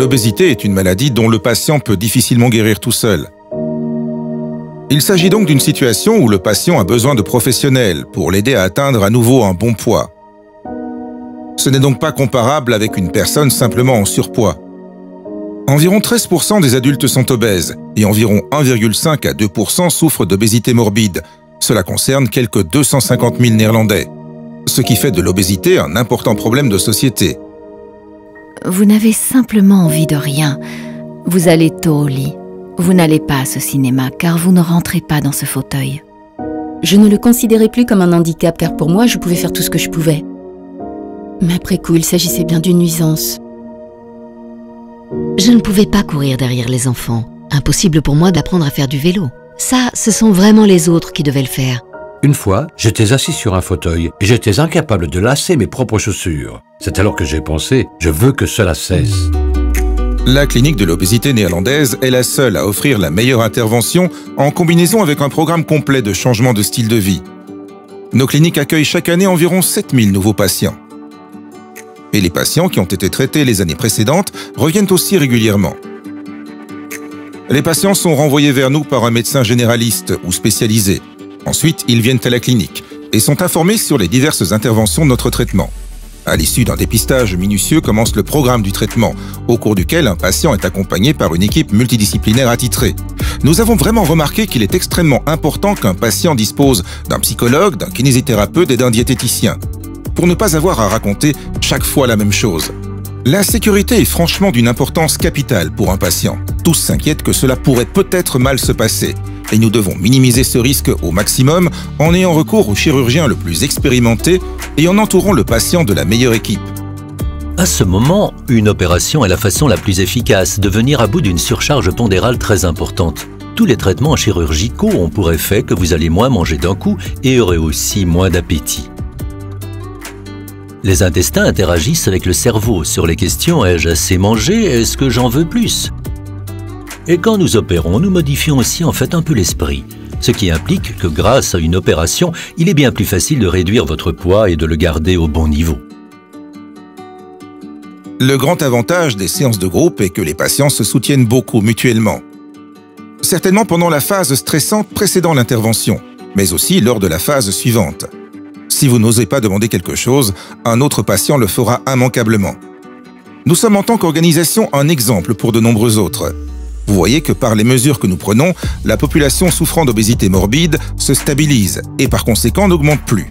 L'obésité est une maladie dont le patient peut difficilement guérir tout seul. Il s'agit donc d'une situation où le patient a besoin de professionnels pour l'aider à atteindre à nouveau un bon poids. Ce n'est donc pas comparable avec une personne simplement en surpoids. Environ 13% des adultes sont obèses et environ 1,5 à 2% souffrent d'obésité morbide. Cela concerne quelques 250 000 Néerlandais, ce qui fait de l'obésité un important problème de société. Vous n'avez simplement envie de rien. Vous allez tôt au lit. Vous n'allez pas à ce cinéma car vous ne rentrez pas dans ce fauteuil. Je ne le considérais plus comme un handicap car pour moi, je pouvais faire tout ce que je pouvais. Mais après coup, il s'agissait bien d'une nuisance. Je ne pouvais pas courir derrière les enfants. Impossible pour moi d'apprendre à faire du vélo. Ça, ce sont vraiment les autres qui devaient le faire. Une fois, j'étais assis sur un fauteuil et j'étais incapable de lasser mes propres chaussures. C'est alors que j'ai pensé, je veux que cela cesse. La clinique de l'obésité néerlandaise est la seule à offrir la meilleure intervention en combinaison avec un programme complet de changement de style de vie. Nos cliniques accueillent chaque année environ 7000 nouveaux patients. Et les patients qui ont été traités les années précédentes reviennent aussi régulièrement. Les patients sont renvoyés vers nous par un médecin généraliste ou spécialisé. Ensuite, ils viennent à la clinique et sont informés sur les diverses interventions de notre traitement. À l'issue d'un dépistage minutieux commence le programme du traitement, au cours duquel un patient est accompagné par une équipe multidisciplinaire attitrée. Nous avons vraiment remarqué qu'il est extrêmement important qu'un patient dispose d'un psychologue, d'un kinésithérapeute et d'un diététicien, pour ne pas avoir à raconter chaque fois la même chose. La sécurité est franchement d'une importance capitale pour un patient. Tous s'inquiètent que cela pourrait peut-être mal se passer. Et nous devons minimiser ce risque au maximum en ayant recours au chirurgien le plus expérimenté et en entourant le patient de la meilleure équipe. À ce moment, une opération est la façon la plus efficace de venir à bout d'une surcharge pondérale très importante. Tous les traitements chirurgicaux ont pour effet que vous allez moins manger d'un coup et aurez aussi moins d'appétit. Les intestins interagissent avec le cerveau sur les questions « ai-je assez mangé ? Est-ce que j'en veux plus ?» Et quand nous opérons, nous modifions aussi en fait un peu l'esprit, ce qui implique que grâce à une opération, il est bien plus facile de réduire votre poids et de le garder au bon niveau. Le grand avantage des séances de groupe est que les patients se soutiennent beaucoup mutuellement. Certainement pendant la phase stressante précédant l'intervention, mais aussi lors de la phase suivante. Si vous n'osez pas demander quelque chose, un autre patient le fera immanquablement. Nous sommes en tant qu'organisation un exemple pour de nombreux autres. Vous voyez que par les mesures que nous prenons, la population souffrant d'obésité morbide se stabilise et par conséquent n'augmente plus.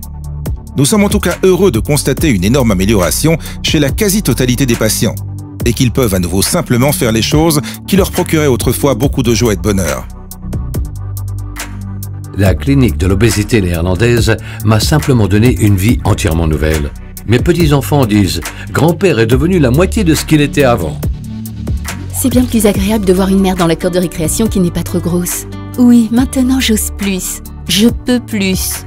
Nous sommes en tout cas heureux de constater une énorme amélioration chez la quasi-totalité des patients et qu'ils peuvent à nouveau simplement faire les choses qui leur procuraient autrefois beaucoup de joie et de bonheur. La clinique de l'obésité néerlandaise m'a simplement donné une vie entièrement nouvelle. Mes petits-enfants disent « Grand-père est devenu la moitié de ce qu'il était avant ». C'est bien plus agréable de voir une mère dans la cour de récréation qui n'est pas trop grosse. Oui, maintenant j'ose plus. Je peux plus.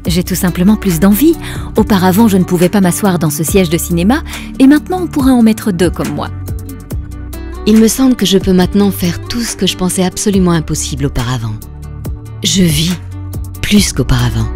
J'ai tout simplement plus d'envie. Auparavant, je ne pouvais pas m'asseoir dans ce siège de cinéma et maintenant on pourrait en mettre 2 comme moi. Il me semble que je peux maintenant faire tout ce que je pensais absolument impossible auparavant. Je vis plus qu'auparavant.